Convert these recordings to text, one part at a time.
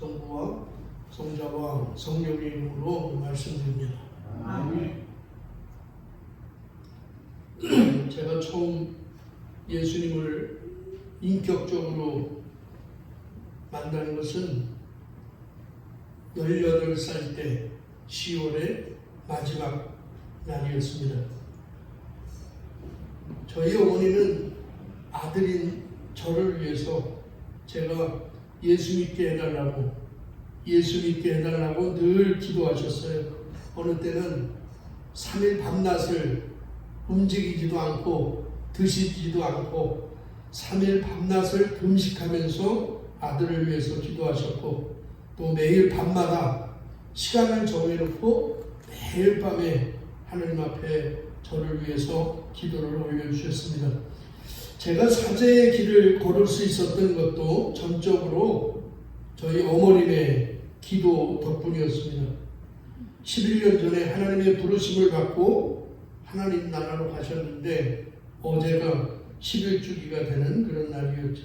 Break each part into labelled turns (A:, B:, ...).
A: 성부와 성자와 성령의 이름으로 말씀드립니다. 아멘. 제가 처음 예수님을 인격적으로 만난 것은 18살 때 10월의 마지막 날이었습니다. 저희 어머니는 아들인 저를 위해서 제가 예수 믿게 해달라고 늘 기도하셨어요. 어느 때는 3일 밤낮을 움직이지도 않고 드시지도 않고 3일 밤낮을 금식하면서 아들을 위해서 기도하셨고, 또 매일 밤마다 시간을 정해놓고 매일 밤에 하나님 앞에 저를 위해서 기도를 올려주셨습니다. 제가 사제의 길을 걸을 수 있었던 것도 전적으로 저희 어머님의 기도 덕분이었습니다. 11년 전에 하나님의 부르심을 받고 하나님 나라로 가셨는데 어제가 11주기가 되는 그런 날이었죠.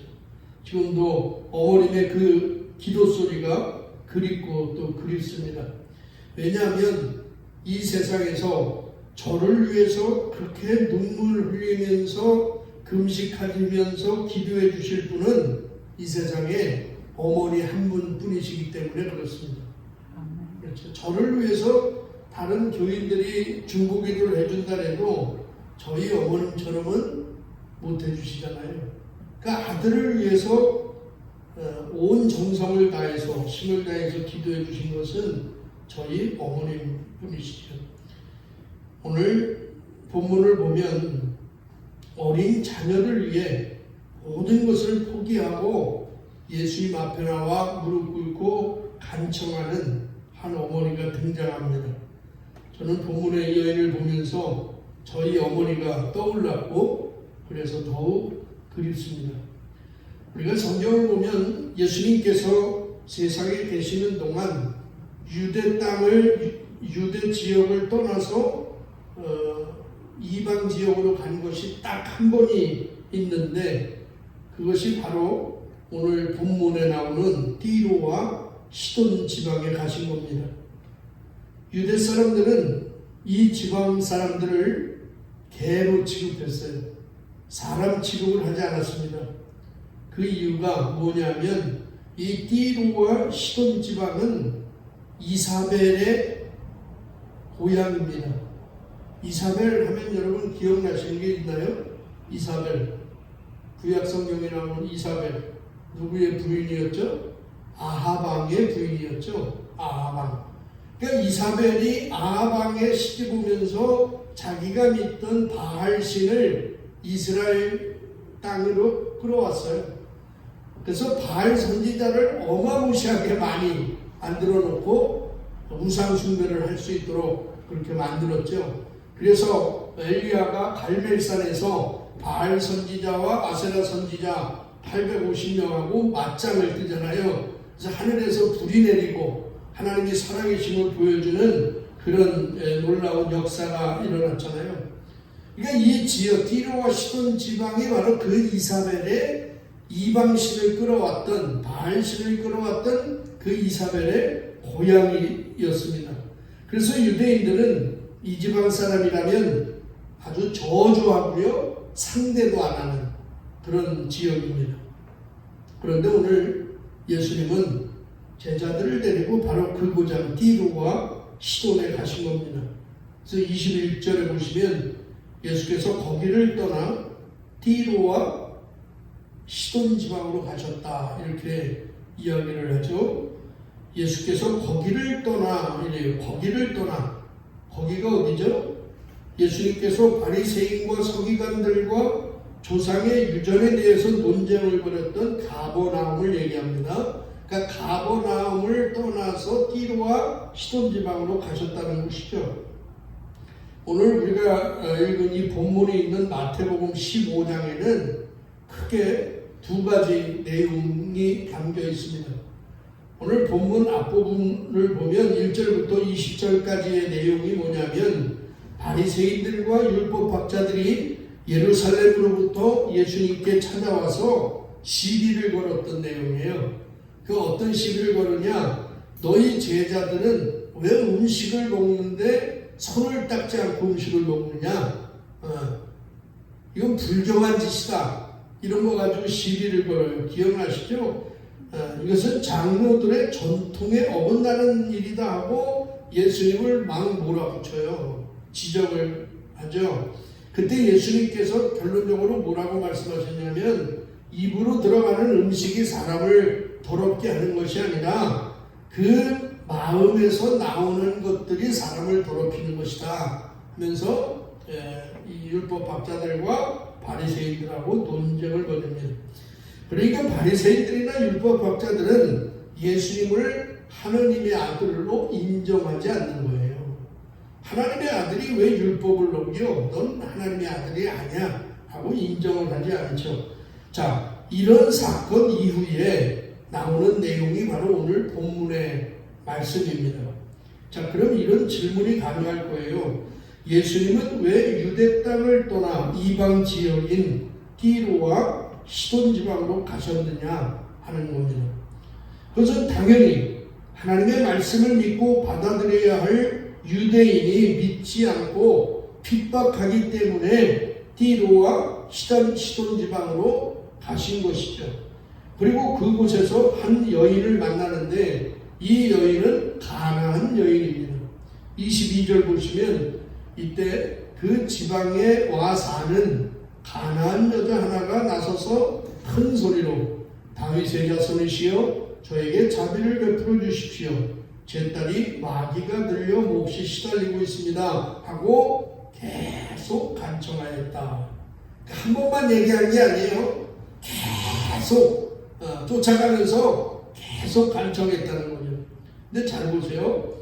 A: 지금도 어머님의 그 기도 소리가 그립고 또 그립습니다. 왜냐하면 이 세상에서 저를 위해서 그렇게 눈물 흘리면서 금식하시면서 기도해 주실 분은 이 세상에 어머니 한 분뿐이시기 때문에 그렇습니다. 그렇죠. 저를 위해서 다른 교인들이 중보기도를 해준다 해도 저희 어머님처럼은 못 해주시잖아요. 그러니까 아들을 위해서 온 정성을 다해서 힘을 다해서 기도해 주신 것은 저희 어머님 뿐이시죠. 오늘 본문을 보면 어린 자녀를 위해 모든 것을 포기하고 예수님 앞에 나와 무릎 꿇고 간청하는 한 어머니가 등장합니다. 저는 본문의 이 여인을 보면서 저희 어머니가 떠올랐고 그래서 더욱 그립습니다. 우리가 성경을 보면 예수님께서 세상에 계시는 동안 유대 지역을 떠나서 이방 지역으로 간 것이 딱 한 번이 있는데, 그것이 바로 오늘 본문에 나오는 띠로와 시돈 지방에 가신 겁니다. 유대 사람들은 이 지방 사람들을 개로 취급했어요. 사람 취급을 하지 않았습니다. 그 이유가 뭐냐면 이 띠로와 시돈 지방은 이사벨의 고향입니다. 이사벨 하면 여러분 기억나시는 게 있나요? 이사벨, 구약 성경에 나오는 이사벨, 누구의 부인이었죠? 아하방의 부인이었죠. 아하방. 그러니까 이사벨이 아하방에 시집 오면서 자기가 믿던 바알신을 이스라엘 땅으로 끌어왔어요. 그래서 바알 선지자를 어마무시하게 많이 만들어 놓고 우상 숭배를 할 수 있도록 그렇게 만들었죠. 그래서 엘리야가 갈멜산에서 바알 선지자와 아세라 선지자 850명하고 맞짱을 뜨잖아요. 그래서 하늘에서 불이 내리고 하나님의 살아계심을 보여주는 그런 놀라운 역사가 일어났잖아요. 그러니까 이 지역 띠로와 시돈 지방이 바로 그 이사벨의 이방신을 끌어왔던, 바알신을 끌어왔던 그 이사벨의 고향이었습니다. 그래서 유대인들은 이 지방 사람이라면 아주 저주하고요, 상대도 안 하는 그런 지역입니다. 그런데 오늘 예수님은 제자들을 데리고 바로 그 고장 띠로와 시돈에 가신 겁니다. 그래서 21절에 보시면 예수께서 거기를 떠나 띠로와 시돈 지방으로 가셨다, 이렇게 이야기를 하죠. 예수께서 거기를 떠나 이래요. 거기를 떠나. 거기가 어디죠? 예수님께서 바리새인과 서기관들과 조상의 유전에 대해서 논쟁을 벌였던 가버나움을 얘기합니다. 그러니까 가버나움을 떠나서 띠로와 시돈 지방으로 가셨다는 것이죠. 오늘 우리가 읽은 이 본문이 있는 마태복음 15장에는 크게 두 가지 내용이 담겨 있습니다. 오늘 본문 앞부분을 보면 1절부터 20절까지의 내용이 뭐냐면 바리새인들과 율법학자들이 예루살렘으로부터 예수님께 찾아와서 시비를 걸었던 내용이에요. 그 어떤 시비를 거느냐? 너희 제자들은 왜 음식을 먹는데 손을 닦지 않고 음식을 먹느냐? 이건 불경한 짓이다. 이런 거 가지고 시비를 걸어요. 기억나시죠? 이것은 장로들의 전통에 어긋나는 일이다 하고 예수님을 막 몰아붙여요. 지적을 하죠. 그때 예수님께서 결론적으로 뭐라고 말씀하셨냐면 입으로 들어가는 음식이 사람을 더럽게 하는 것이 아니라 그 마음에서 나오는 것들이 사람을 더럽히는 것이다 하면서 이 율법학자들과 바리새인들하고 논쟁을 벌입니다. 그러니까 바리새인들이나 율법학자들은 예수님을 하나님의 아들로 인정하지 않는 거예요. 하나님의 아들이 왜 율법을 넘겨? 넌 하나님의 아들이 아니야 하고 인정을 하지 않죠. 자, 이런 사건 이후에 나오는 내용이 바로 오늘 본문의 말씀입니다. 자, 그럼 이런 질문이 가능할 거예요. 예수님은 왜 유대 땅을 떠나 이방 지역인 디로와 시돈 지방으로 가셨느냐 하는 겁니다. 그것은 당연히 하나님의 말씀을 믿고 받아들여야 할 유대인이 믿지 않고 핍박하기 때문에 디로와 시돈 지방으로 가신 것이죠. 그리고 그곳에서 한 여인을 만나는데 이 여인은 가나안 여인입니다. 22절 보시면 이때 그 지방에 와 사는 가나안 여자 하나가 나서서 큰 소리로 다윗의 자손이시여 저에게 자비를 베풀어 주십시오. 제 딸이 마귀가 들려 몹시 시달리고 있습니다 하고 계속 간청하였다. 한 번만 얘기한 게 아니에요. 계속 쫓아가면서 계속 간청했다는 거죠. 근데 잘 보세요.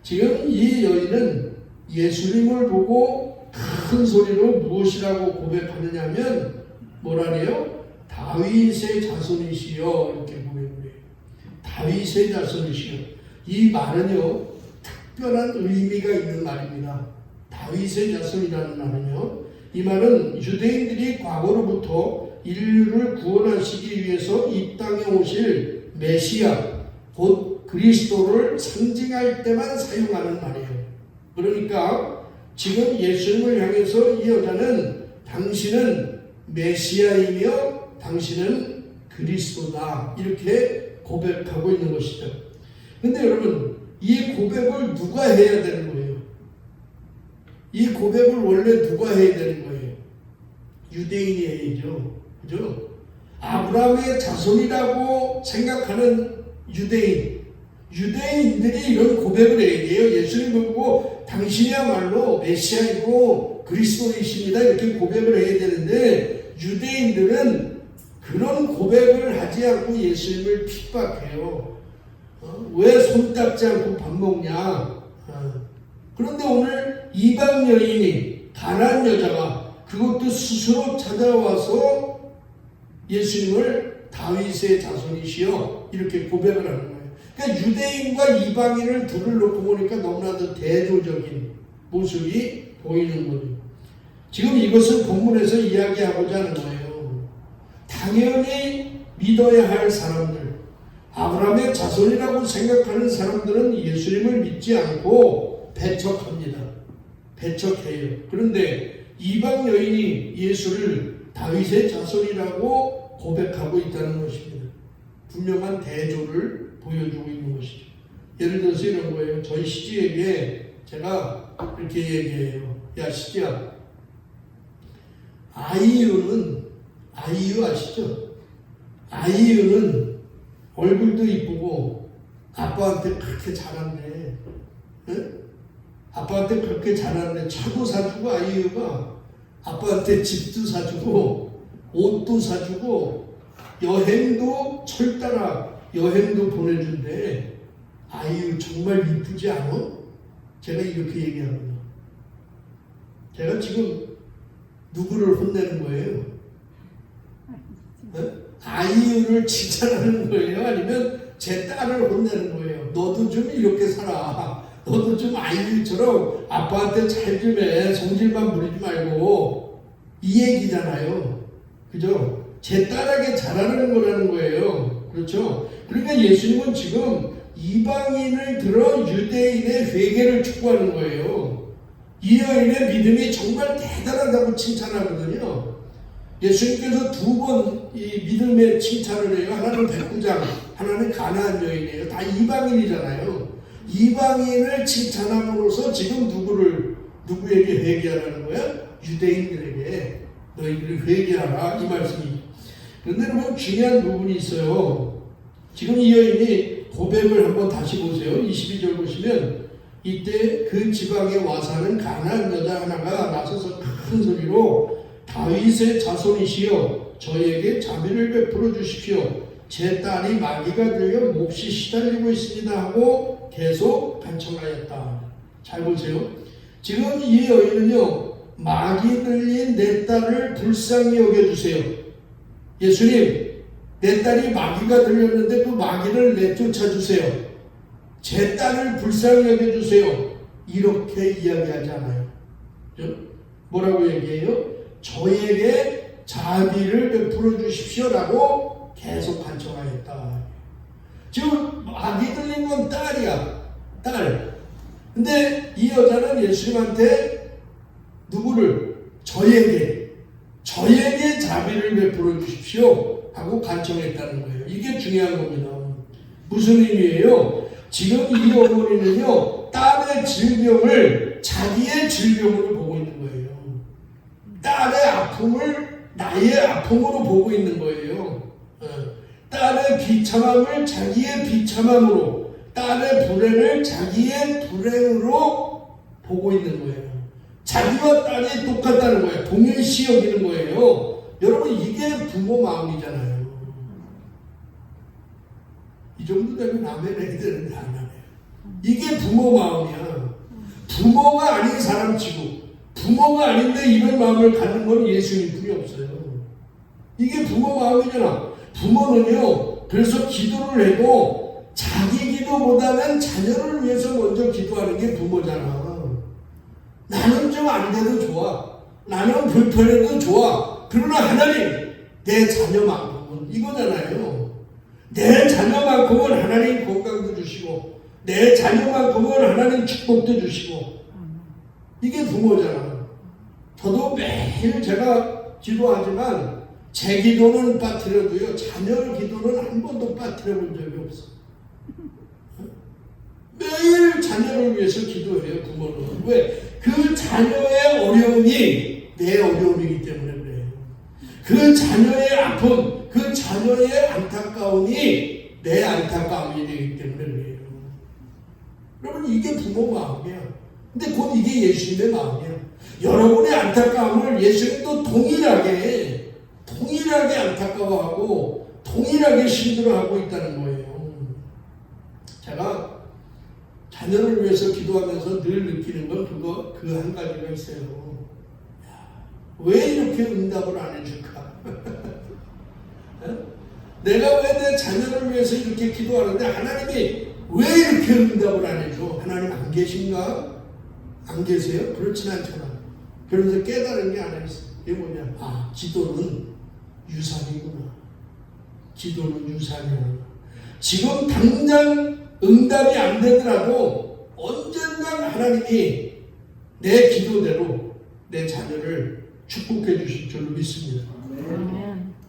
A: 지금 이 여인은 예수님을 보고 큰 소리로 무엇이라고 고백하느냐 하면 뭐라래요? 다윗의 자손이시여 이렇게 고백해요. 다윗의 자손이시여. 이 말은요 특별한 의미가 있는 말입니다. 다윗의 자손이라는 말은요, 이 말은 유대인들이 과거로부터 인류를 구원하시기 위해서 이 땅에 오실 메시아 곧 그리스도를 상징할 때만 사용하는 말이에요. 그러니까 지금 예수님을 향해서 이 여자는 당신은 메시아이며 당신은 그리스도다 이렇게 고백하고 있는 것이죠. 근데 여러분 이 고백을 누가 해야 되는 거예요? 이 고백을 원래 누가 해야 되는 거예요? 유대인이 해야죠. 그죠? 아브라함의 자손이라고 생각하는 유대인들이 이런 고백을 해야 돼요. 예수님을 보고 당신이야말로 메시아이고 그리스도이십니다 이렇게 고백을 해야 되는데 유대인들은 그런 고백을 하지 않고 예수님을 핍박해요. 왜 손 닦지 않고 밥 먹냐? 그런데 오늘 이방 여인이 가나안 여자가 그것도 스스로 찾아와서 예수님을 다윗의 자손이시여 이렇게 고백을 하는 거예요. 그러니까 유대인과 이방인을 둘을 놓고 보니까 너무나도 대조적인 모습이 보이는 거죠. 지금 이것을 본문에서 이야기하고자 하는 거예요. 당연히 믿어야 할 사람들, 아브라함의 자손이라고 생각하는 사람들은 예수님을 믿지 않고 배척합니다. 배척해요. 그런데 이방 여인이 예수를 다윗의 자손이라고 고백하고 있다는 것입니다. 분명한 대조를 보여주고 있는 것이죠. 예를 들어서 이런 거예요. 저희 시지에게 제가 이렇게 얘기해요. 야 시지야, 아이유 아시죠? 아이유는 얼굴도 이쁘고 아빠한테 그렇게 잘한대. 응? 아빠한테 그렇게 잘하는데 차도 사주고 아이유가 아빠한테 집도 사주고 옷도 사주고 여행도 철따라 여행도 보내준대. 아이유 정말 이쁘지 않아? 제가 이렇게 얘기합니다. 제가 지금 누구를 혼내는 거예요? 네? 아이유를 칭찬하는 거예요? 아니면 제 딸을 혼내는 거예요? 너도 좀 이렇게 살아. 너도 좀 아이유처럼 아빠한테 잘 좀 해. 성질만 부리지 말고. 이 얘기잖아요. 그죠? 제 딸에게 잘하는 거라는 거예요. 그렇죠? 그러니까 예수님은 지금 이방인을 들어 유대인의 회개를 촉구하는 거예요. 이 여인의 믿음이 정말 대단하다고 칭찬하거든요. 예수님께서 두 번 이 믿음의 칭찬을 해요. 하나는 백부장, 하나는 가나안 여인이에요. 다 이방인이잖아요. 이방인을 칭찬함으로써 지금 누구에게 회개하라는 거야? 유대인들에게 너희들이 회개하라 이 말씀이. 그런데 여러분 중요한 부분이 있어요. 지금 이 여인이 고백을 한번 다시 보세요. 22절 보시면 이때 그 지방에 와 사는 가나안 여자 하나가 나서서 큰 소리로 다윗의 자손이시여 저에게 자비를 베풀어 주십시오. 제 딸이 마귀가 들려 몹시 시달리고 있습니다 하고 계속 간청하였다. 잘 보세요. 지금 이 여인은요, 마귀 들린 내 딸을 불쌍히 여겨주세요. 예수님, 내 딸이 마귀가 들렸는데 그 마귀를 내쫓아 주세요. 제 딸을 불쌍히 여겨주세요. 이렇게 이야기하지 않아요. 뭐라고 얘기해요? 저에게 자비를 베풀어 주십시오라고 계속 간청하였다. 지금 마귀 들린 건 딸이야. 딸. 근데 이 여자는 예수님한테 누구를? 저에게 자비를 베풀어 주십시오 하고 간청했다는 거예요. 이게 중요한 겁니다. 무슨 의미예요? 지금 이 어머니는요, 딸의 질병을 자기의 질병으로 보고 있는 거예요. 딸의 아픔을 나의 아픔으로 보고 있는 거예요. 딸의 비참함을 자기의 비참함으로, 딸의 불행을 자기의 불행으로 보고 있는 거예요. 자기와 딸이 똑같다는 거예요. 동일시 여기는 거예요. 여러분, 이게 부모 마음이잖아요. 이 정도 되면 아멘 해야 되는데 안 하네요. 이게 부모 마음이야. 부모가 아닌 사람치고, 부모가 아닌데 이런 마음을 갖는 건 예수님뿐이 없어요. 이게 부모 마음이잖아. 부모는요, 그래서 기도를 해도 자기 기도보다는 자녀를 위해서 먼저 기도하는 게 부모잖아. 나는 좀 안 돼도 좋아. 나는 불편해도 좋아. 그러나 하나님, 내 자녀만큼은 이거잖아요. 내 자녀만큼은 하나님 건강도 주시고, 내 자녀만큼은 하나님 축복도 주시고, 이게 부모잖아. 저도 매일 제가 기도하지만 제 기도는 빠뜨려도요, 자녀 기도는 한 번도 빠뜨려 본 적이 없어. 매일 자녀를 위해서 기도해요, 부모는. 왜? 그 자녀의 어려움이 내 어려움이기 때문에 그래요. 그 자녀의 아픔, 그 자녀의 안타까움이 내 안타까움이 되기 때문에 그래요. 여러분, 이게 부모 마음이야. 근데 곧 이게 예수님의 마음이야. 여러분의 안타까움을 예수님도 동일하게 안타까워하고 동일하게 힘들어하고 있다는 거예요. 제가 자녀를 위해서 기도하면서 늘 느끼는 건 그 한 가지가 있어요. 왜 이렇게 응답을 안 해줄까? 내가 왜 내 자녀를 위해서 이렇게 기도하는데 하나님이 왜 이렇게 응답을 안 해줘? 하나님 안 계신가? 안 계세요? 그렇진 않잖아. 그러면서 깨달은 게 하나 있어. 이게 뭐냐? 아, 기도는 유산이구나. 기도는 유산이야. 지금 당장 응답이 안 되더라도 언젠간 하나님이 내 기도대로 내 자녀를 축복해 주실 줄로 믿습니다.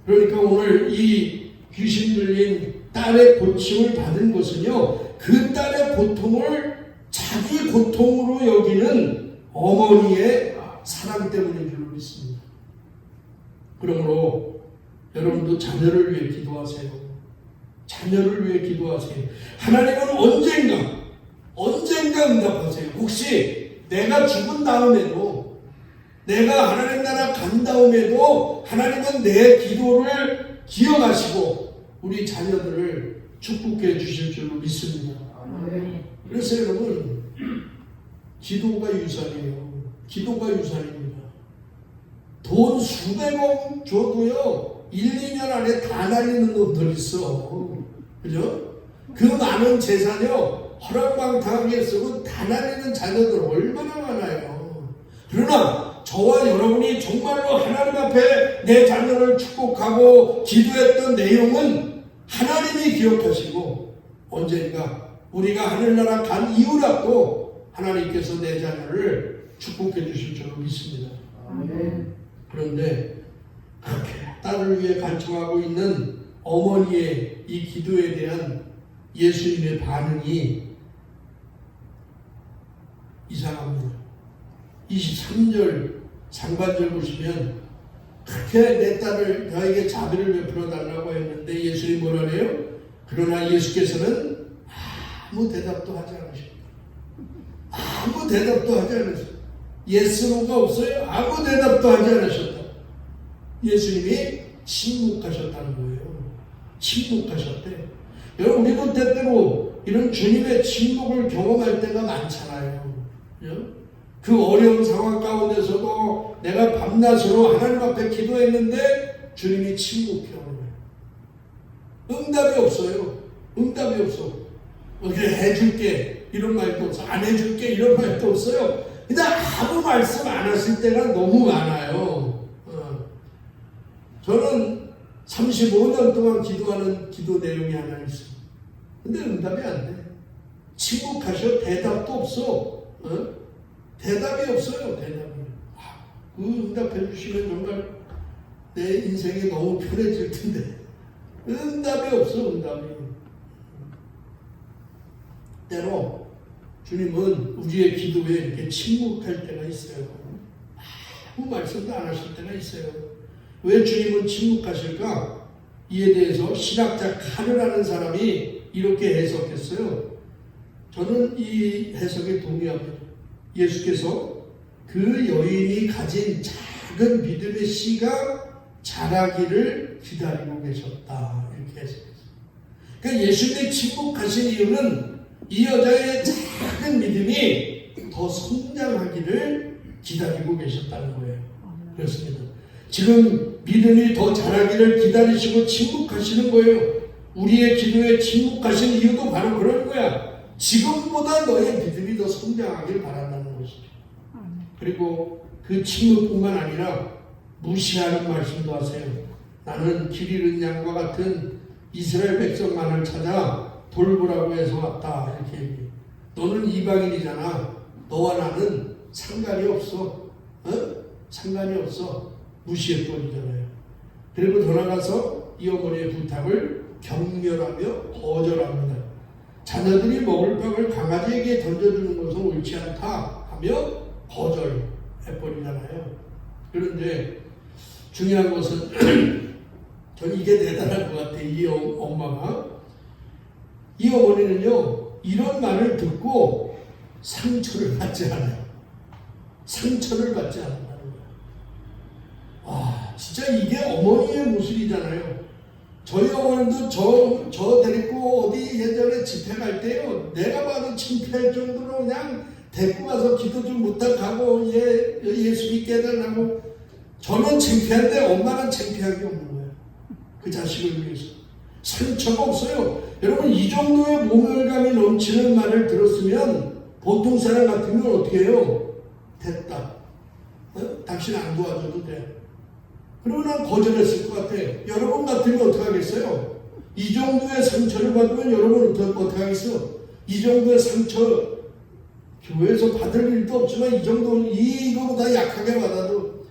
A: 그러니까 오늘 이 귀신 들린 딸의 고침을 받은 것은요, 그 딸의 고통을 자기 고통으로 여기는 어머니의 사랑 때문인 줄로 믿습니다. 그러므로 여러분도 자녀를 위해 기도하세요. 자녀를 위해 기도하세요. 하나님은 언젠가 응답하세요. 혹시 내가 죽은 다음에도, 내가 하나님 나라 간 다음에도 하나님은 내 기도를 기억하시고 우리 자녀들을 축복해 주실 줄로 믿습니다. 그래서 여러분, 기도가 유산이에요. 기도가 유산입니다. 돈 수백억 줘도요, 1, 2년 안에 다 날리는 놈들 있어. 그죠? 그 많은 재산이요, 허락방탕하게 쓰고 다 날리는 자녀들 얼마나 많아요. 그러나 저와 여러분이 정말로 하나님 앞에 내 자녀를 축복하고 기도했던 내용은 하나님이 기억하시고 언젠가 우리가 하늘나라 간 이후라도 하나님께서 내 자녀를 축복해 주실 줄 믿습니다.
B: 아멘.
A: 그런데 그렇게 딸을 위해 간청하고 있는 어머니의 이 기도에 대한 예수님의 반응이 이상합니다. 23절 상반절 보시면 그렇게 내 딸을 너에게 자비를 베풀어 달라고 했는데 예수님이 뭐라 해요? 그러나 예수께서는 아무 대답도 하지 않으십니다. 아무 대답도 하지 않으셨다. 예스노가 없어요. 아무 대답도 하지 않으셨다. 예수님이 침묵하셨다는 거예요. 침묵하셨대. 여러분 우리도 때때로 이런 주님의 침묵을 경험할 때가 많잖아요. 그 어려운 상황 가운데서도 내가 밤낮으로 하나님 앞에 기도했는데 주님이 침묵해요. 응답이 없어요. 응답이 없어. 그래 해줄게 이런 말도 없어. 안 해줄게 이런 말도 없어요. 근데 아무 말씀 안 하실 때가 너무 많아요. 저는 35년 동안 기도하는 기도 내용이 하나 있어요. 근데 응답이 안 돼. 침묵하셔. 대답도 없어. 대답이 없어요. 대답이. 그 응답해 주시면 정말 내 인생이 너무 편해질 텐데 응답이 없어. 응답이. 때로 주님은 우리의 기도에 이렇게 침묵할 때가 있어요. 아무 말씀도 안 하실 때가 있어요. 왜 주님은 침묵하실까? 이에 대해서 신학자 카르라는 사람이 이렇게 해석했어요. 저는 이 해석에 동의합니다. 예수께서 그 여인이 가진 작은 믿음의 씨가 자라기를 기다리고 계셨다. 이렇게 해석했어요. 그러니까 예수님이 침묵하신 이유는 이 여자의 작은 믿음이 더 성장하기를 기다리고 계셨다는 거예요. 그렇습니다. 지금 믿음이 더 자라기를 기다리시고 침묵하시는 거예요. 우리의 기도에 침묵하신 이유도 바로 그런 거야. 지금보다 너의 믿음이 더 성장하길 바란다는 것이죠. 그리고 그 침묵뿐만 아니라 무시하는 말씀도 하세요. 나는 길 잃은 양과 같은 이스라엘 백성만을 찾아 돌보라고 해서 왔다. 이렇게 얘기해요. 너는 이방인이잖아. 너와 나는 상관이 없어. 상관이 없어. 무시해버리잖아요. 그리고 더 나가서 이 어머니의 부탁을 경멸하며 거절합니다. 자녀들이 먹을 밥을 강아지에게 던져주는 것은 옳지 않다 하며 거절해버리잖아요. 그런데 중요한 것은 저는 이게 대단한 것 같아요. 이 엄마가. 이 어머니는요, 이런 말을 듣고 상처를 받지 않아요. 상처를 받지 않는다는 거예요. 와, 진짜 이게 어머니의 모습이잖아요. 저희 어머니도 저 데리고 어디 예전에 집회 갈 때요, 내가 봐도 창피할 정도로 그냥 데리고 가서 기도 좀 부탁하고 예수 믿게 해달라고. 저는 창피한데 엄마는 창피한 게 없는 거예요. 그 자식을 위해서. 상처가 없어요. 여러분 이 정도의 모멸감이 넘치는 말을 들었으면 보통 사람 같으면 어떻게 해요? 됐다. 당신 안 도와줘도 돼. 그러면 난 거절했을 것 같아. 여러분 같으면 어떻게 하겠어요? 이 정도의 상처를 받으면 여러분 어떻게 하겠어요? 이 정도의 상처 교회에서 받을 일도 없지만 이 정도 이거보다 약하게 받아도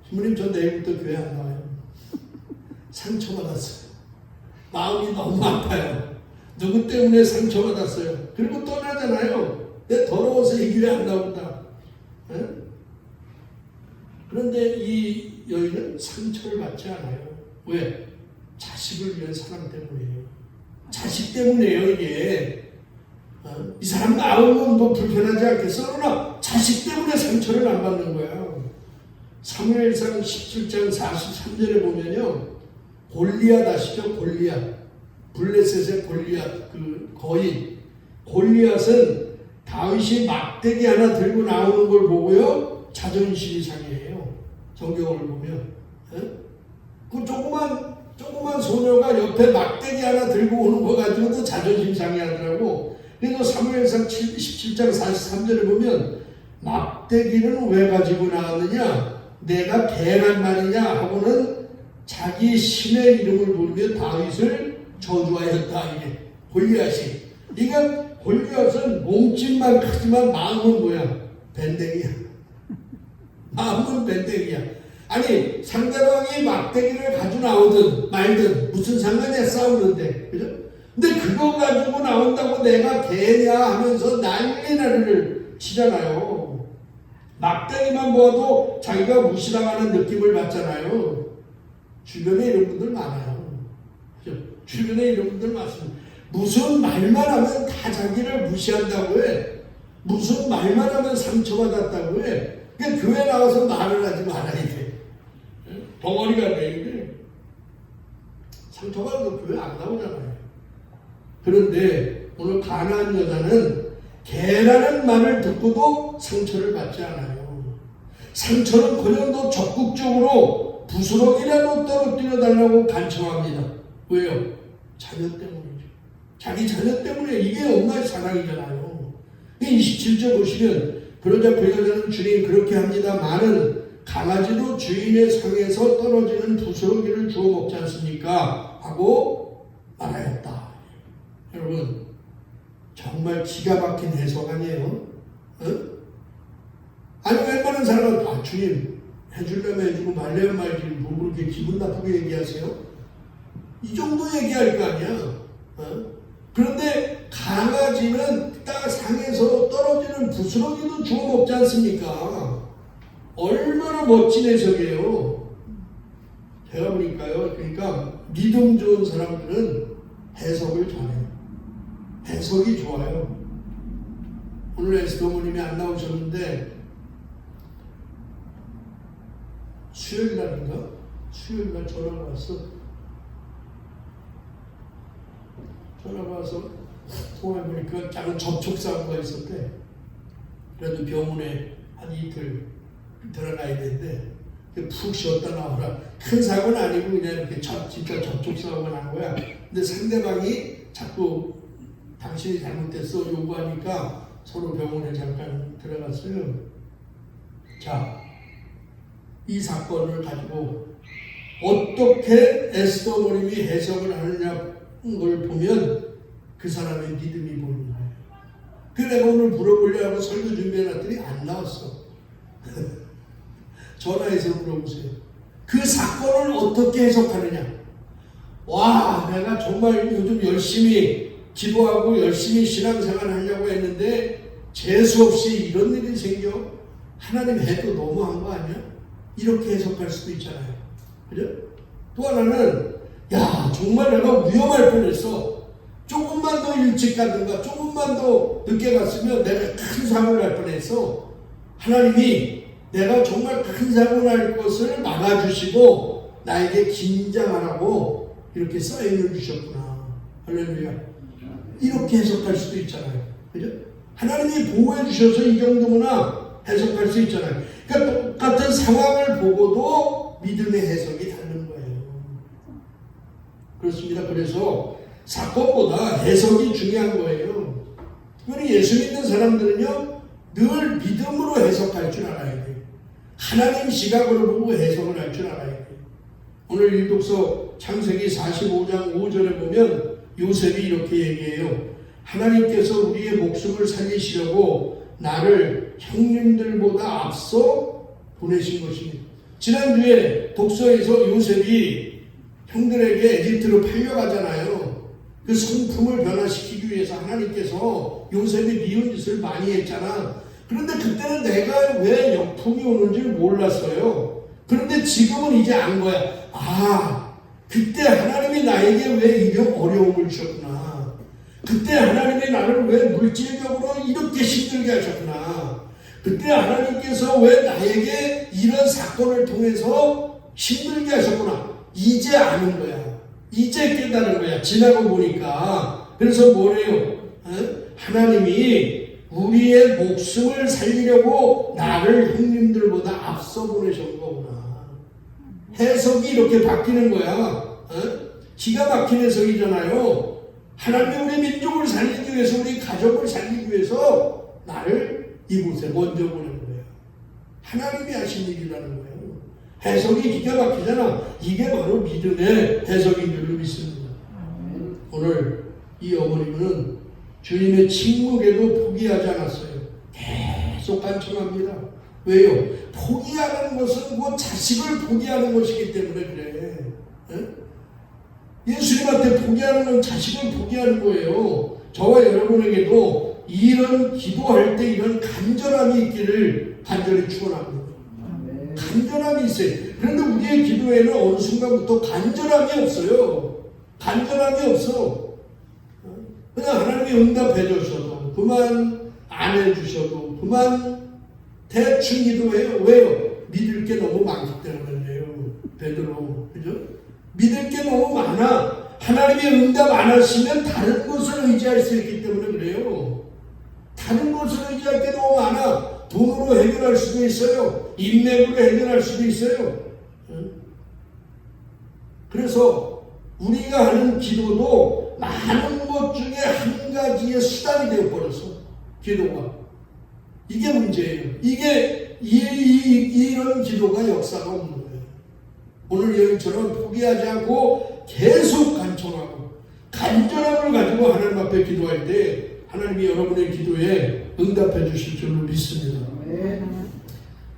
A: 부모님 전 내일부터 교회 안 나와요. 상처받았어요. 마음이 너무 아파요. 누구 때문에 상처받았어요. 그리고 떠나잖아요. 내 더러워서 이 길에 안 나온다. 그런데 이 여인은 상처를 받지 않아요. 왜? 자식을 위한 사랑 때문이에요. 자식 때문이에요 이게. 이 사람 나오면 뭐 불편하지 않겠어? 그러나 자식 때문에 상처를 안 받는 거야. 사무엘상 17장 43절에 보면요, 골리앗 아시죠? 골리앗. 블레셋의 골리앗, 그 거인. 골리앗은 다윗이 막대기 하나 들고 나오는 걸 보고요, 자존심이 상해요. 성경을 보면. 그 조그만 소녀가 옆에 막대기 하나 들고 오는 거 가지고도 자존심 상해하더라고. 그래서 사무엘상 17장 43절에 보면 막대기는 왜 가지고 나왔느냐? 내가 개란 말이냐? 하고는 자기 신의 이름을 부르며 다윗을 저주하였다. 이게 골리앗이. 그러니까 골리앗은 몸집만 크지만 마음은 뭐야? 밴댕이야. 마음은 밴댕이야. 아니 상대방이 막대기를 가지고 나오든 말든 무슨 상관이야, 싸우는데. 그죠? 근데 그거 가지고 나온다고 내가 개냐 하면서 난리를 치잖아요. 막대기만 보아도 자기가 무시당하는 느낌을 받잖아요. 주변에 이런 분들 많아요. 그죠? 주변에 이런 분들 많습니다. 무슨 말만 하면 다 자기를 무시한다고 해. 무슨 말만 하면 상처받았다고 해. 그러니까 교회 나와서 말을 하지 말아야 돼. 덩어리가 돼. 상처받아도 교회 안 나오잖아요. 그런데 오늘 가나안 여자는 개라는 말을 듣고도 상처를 받지 않아요. 상처는 그냥도 적극적으로 부스러기라도 떨어뜨려 달라고 간청합니다. 왜요? 자녀 때문이죠. 자기 자녀 때문에. 이게 엄마의 사랑이잖아요. 27절 보시면 그러자 그 여자는 주님 그렇게 합니다. 많은 강아지도 주인의 상에서 떨어지는 부스러기를 주워 먹지 않습니까? 하고 말하였다. 여러분 정말 기가 막힌 해석 아니에요? 아니 웬만한 사람은 주님 해주려면 해주고 말려면 말지 뭐 그렇게 기분 나쁘게 얘기하세요? 이 정도 얘기할 거 아니야. 그런데 강아지는 딱 상에서 떨어지는 부스러기도 주워 먹지 않습니까? 얼마나 멋진 해석이에요. 제가 보니까요. 그러니까 믿음 좋은 사람들은 해석을 잘해요. 해석이 좋아요. 오늘 에스더모님이 안 나오셨는데 수요일날인가? 수요일날 전화가 왔어. 전화가 와서 통화해보니까 작은 접촉사고가 있었대. 그래도 병원에 한 이틀 들어가야 되는데 푹 쉬었다 나오라. 큰 사고는 아니고 그냥 이렇게 진짜 접촉사고가 난 거야. 근데 상대방이 자꾸 당신이 잘못됐어 요구하니까 서로 병원에 잠깐 들어갔어요. 자, 이 사건을 가지고 어떻게 에스더모님이 해석을 하느냐 걸 보면 그 사람의 믿음이 보이는 거예요. 그래서 내가 오늘 물어보려고 하고 설교 준비해놨더니 안 나왔어. 전화해서 물어보세요. 그 사건을 어떻게 해석하느냐. 와, 내가 정말 요즘 열심히 기도하고 열심히 신앙생활 하려고 했는데 재수없이 이런 일이 생겨? 하나님 해도 너무한 거 아니야? 이렇게 해석할 수도 있잖아요. 그죠? 또 하나는 야, 정말 내가 위험할 뻔했어. 조금만 더 일찍 가든가 조금만 더 늦게 갔으면 내가 큰 사고를 할 뻔했어. 하나님이 내가 정말 큰 사고 날 것을 막아주시고 나에게 긴장하라고 이렇게 사인을 주셨구나. 할렐루야. 이렇게 해석할 수도 있잖아요. 그죠? 하나님이 보호해 주셔서 이 정도구나 해석할 수 있잖아요. 그러니까 똑같은 상황을 보고도 믿음의 해석이 다른 거예요. 그렇습니다. 그래서 사건보다 해석이 중요한 거예요. 특별히 예수 믿는 사람들은요, 늘 믿음으로 해석할 줄 알아야 돼요. 하나님 시각으로 보고 해석을 할 줄 알아야 돼요. 오늘 일독서 창세기 45장 5절에 보면 요셉이 이렇게 얘기해요. 하나님께서 우리의 목숨을 살리시려고 나를 형님들보다 앞서 보내신 것입니다. 지난주에 독서에서 요셉이 형들에게 에집트로 팔려가잖아요. 그 성품을 변화시키기 위해서 하나님께서 요셉이 미운 짓을 많이 했잖아. 그런데 그때는 내가 왜 역풍이 오는지 몰랐어요. 그런데 지금은 이제 안 거야. 아, 그때 하나님이 나에게 왜 이런 어려움을 주셨구나. 그때 하나님이 나를 왜 물질적으로 이렇게 힘들게 하셨구나. 그때 하나님께서 왜 나에게 이런 사건을 통해서 힘들게 하셨구나. 이제 아는 거야. 이제 깨달은 거야. 지나고 보니까. 그래서 뭐래요? 하나님이 우리의 목숨을 살리려고 나를 형님들보다 앞서 보내신 거구나. 해석이 이렇게 바뀌는 거야. 기가 막힌 해석이잖아요. 하나님이 우리 민족을 살리기 위해서, 우리 가족을 살리기 위해서 나를 이곳에 먼저 보낸 거야. 하나님이 하신 일이라는 거예요. 해석이 기가 막히잖아. 이게 바로 믿음의 해석인 줄로 믿습니다. 오늘 이 어머님은 주님의 침묵에도 포기하지 않았어요. 계속 간청합니다. 왜요? 포기하는 것은 그 자식을 포기하는 것이기 때문에 그래. 예수님한테 포기하는 건 자식을 포기하는 거예요. 저와 여러분에게도 이런 기도할 때 이런 간절함이 있기를 간절히 축원합니다. 간절함이 있어요. 그런데 우리의 기도에는 어느 순간부터 간절함이 없어요. 간절함이 없어. 그냥 하나님이 응답해 주셔도 그만 안 해주셔도 그만 대충 기도해요. 왜요? 믿을 게 너무 많기 때문에 그래요. 베드로, 그죠? 믿을 게 너무 많아. 하나님이 응답 안 하시면 다른 것을 의지할 수 있기 때문에 그래요. 다른 것을 의지할 게 너무 많아. 돈으로 해결할 수도 있어요. 인맥으로 해결할 수도 있어요. 그래서 우리가 하는 기도도 많은 것 중에 한 가지의 수단이 되어버렸어. 기도가. 이게 문제예요. 이런 기도가 역사가 없는 거예요. 오늘 여인처럼 포기하지 않고 계속 간청하고 간절함을 가지고 하나님 앞에 기도할 때 하나님이 여러분의 기도에 응답해 주실 줄로 믿습니다.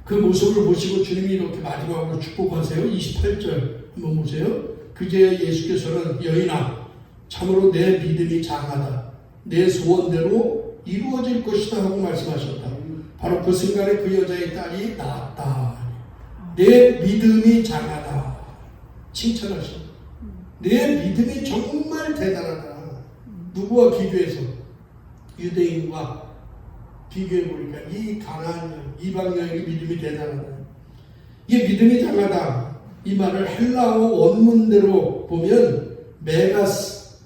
A: 그 모습을 보시고 주님이 이렇게 마지막으로 축복하세요. 28절 한번 보세요. 그제 예수께서는 여인아 참으로 내 믿음이 장하다. 내 소원대로 이루어질 것이다 하고 말씀하셨다. 바로 그 순간에 그 여자의 딸이 나았다. 내 믿음이 장하다. 칭찬하셨다. 내 믿음이 정말 대단하다. 누구와 비교해서? 유대인과 비교해보니까 이 가나안 여인, 이방 여인의 믿음이 대단하다. 이게 믿음이 장하다. 이 말을 헬라어 원문대로 보면 메가스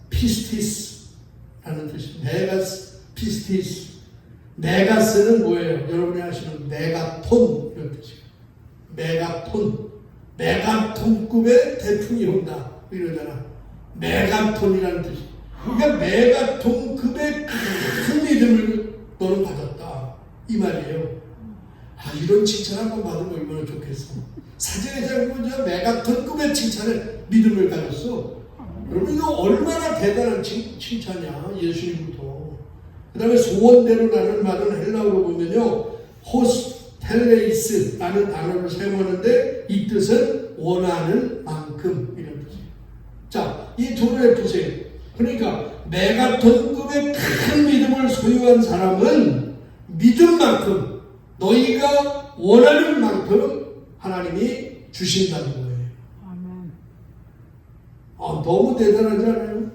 A: 피스티스라는 뜻입니다. 메가스 피스티스. 메가스는 뭐예요? 여러분이 아시는 메가톤 이런 뜻이에요. 메가톤급의 태풍이 온다 이러잖아. 메가톤이라는 뜻이. 그러니까 메가톤급의 큰 믿음을 너는 받았다 이 말이에요. 이런 칭찬 한번 받으면 얼마나 좋겠어. 사진회장 보자 메가톤급의 칭찬에 믿음을 가졌어. 여러분 이거 얼마나 대단한 칭찬이야. 예수님부터. 그 다음에 소원대로라는 말은 헬라어로 보면요 호스텔레이스라는 단어를 사용하는데 이 뜻은 원하는 만큼 이런 뜻이에요. 자, 이 둘을 보세요. 그러니까 메가톤급의 큰 믿음을 소유한 사람은 믿음만큼 너희가 원하는 만큼 하나님이 주신다는 거예요. 아멘. 너무 대단하지 않아요?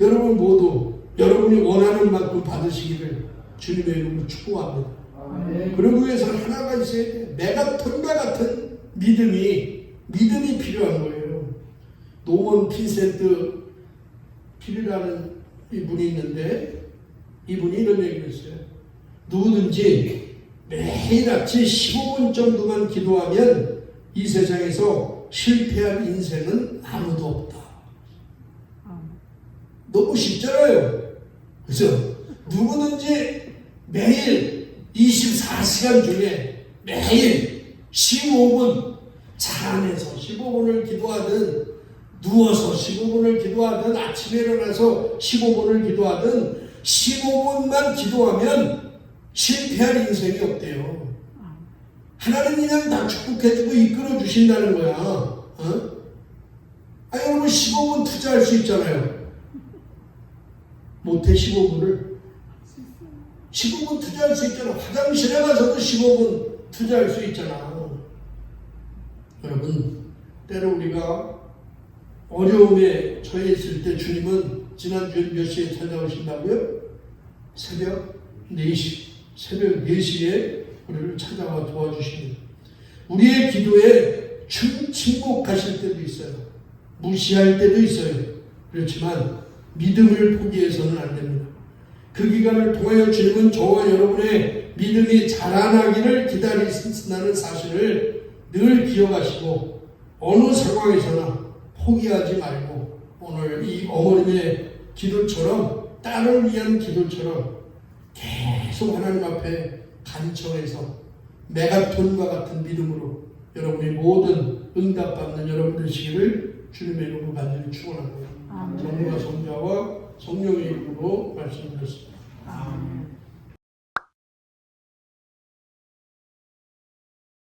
A: 여러분 모두 여러분이 원하는 만큼 받으시기를 주님의 이름으로 축복합니다. 아멘. 그러기 위해서는 하나가 있어야 돼. 메가톤과 같은 믿음이 필요한 거예요. 노먼 핀센트 필이라는 이분이 있는데 이분이 이런 얘기를 했어요. 누구든지 매일 아침 15분 정도만 기도하면 이 세상에서 실패한 인생은 아무도 없다. 너무 쉽잖아요. 그래서 누구든지 매일 24시간 중에 매일 15분 차 안에서 15분을 기도하든 누워서 15분을 기도하든 아침에 일어나서 15분을 기도하든 15분만 기도하면 실패할 인생이 없대요. 하나님 그냥 다 축복해주고 이끌어 주신다는 거야. 여러분 15분 투자할 수 있잖아요. 못해 15분을 15분 투자할 수 있잖아. 화장실에 가서도 15분 투자할 수 있잖아. 여러분 때로 우리가 어려움에 처해 있을 때 주님은 지난주에 몇 시에 찾아오신다고요? 새벽 4시에 우리를 찾아와 도와주십니다. 우리의 기도에 침묵하실 때도 있어요. 무시할 때도 있어요. 그렇지만 믿음을 포기해서는 안 됩니다. 그 기간을 통하여 주님은 저와 여러분의 믿음이 자라나기를 기다리신다는 사실을 늘 기억하시고 어느 상황에서나 포기하지 말고 오늘 이 어머님의 기도처럼 딸을 위한 기도처럼 계속 하나님 앞에 간청해서 메가톤과 같은 믿음으로 여러분의 모든 응답받는 여러분 되시기를 주님의 이름으로 간절히 축원합니다.
B: 아멘.
A: 성부와 성자와 성령의 이름으로 말씀드렸습니다.